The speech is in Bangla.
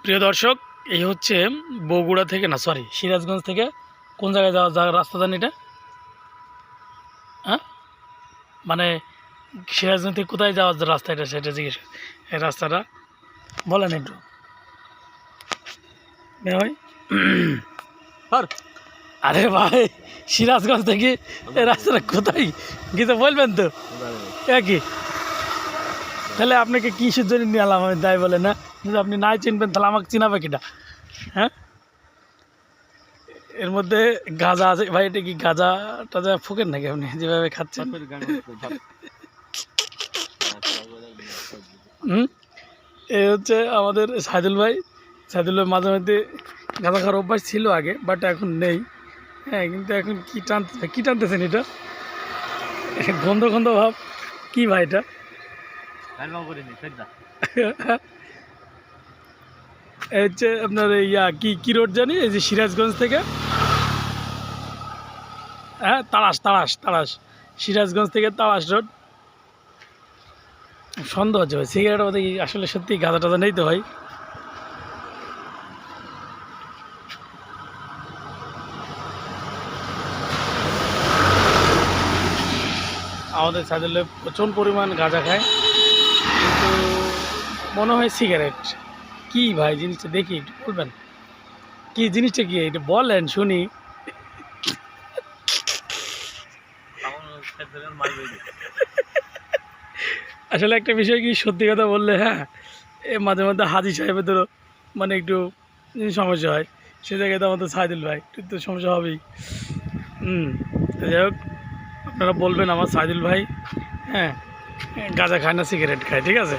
প্রিয় দর্শক, এই হচ্ছে বগুড়া থেকে না সরি সিরাজগঞ্জ থেকে কোন জায়গায় যাওয়া রাস্তা জানি এটা? হ্যাঁ, মানে সিরাজগঞ্জ থেকে কোথায় যাওয়ার যে রাস্তা এটা সেটা জিজ্ঞেস, এই রাস্তাটা বলেন একটু ভাই। আরে ভাই, সিরাজগঞ্জ থেকে এই রাস্তাটা কোথায় গীতা বলবেন তো? কি তাহলে আপনাকে কিসের জন্য নিয়ে আলাম আমি, তাই বলে না? যদি আপনি নাই চিনবেন তাহলে আমাকে চিনাবে কিটা? হ্যাঁ, এর মধ্যে গাঁজা আছে ভাই। এটা কি গাঁজা টাজা ফুকেন নাকি আপনি যেভাবে খাচ্ছেন? এ হচ্ছে আমাদের সাইদুল ভাই। সাইদুল ভাই মাঝে মধ্যে গাঁজা খাওয়ার অভ্যাস ছিল আগে, বাট এখন নেই। হ্যাঁ, কিন্তু এখন কি টানতেছেন এটা? গন্ধ গন্ধ ভাব কি ভাই এটা? এই হচ্ছে আপনার কি রোড জানি, এই যে সিরাজগঞ্জ থেকে, হ্যাঁ তাড়াশ সিরাজগঞ্জ থেকে তাড়াশ রোড। সন্দেহ হচ্ছে ভাই, সিগারেটের মধ্যে কি আসলে সত্যি গাঁজা টাজা নেই তো ভাই? আমাদের সাইডে প্রচুর পরিমাণ গাঁজা খায়, কিন্তু মনে হয় সিগারেট। কি ভাই জিনিসটা দেখি একটু বলবেন, কি জিনিসটা কি এটা বলেন শুনি। আসলে একটা বিষয় কি, সত্যি কথা বললে, হ্যাঁ, এ মাঝে মধ্যে হাজি সাহেবেদেরও মানে একটু সমস্যা হয়। সে জায়গায় তো আমাদের সাইদুল ভাই একটু তো সমস্যা হবেই। যাই হোক, আপনারা বলবেন আমার সাইদুল ভাই, হ্যাঁ, গাঁজা খায় না সিগারেট খায়, ঠিক আছে?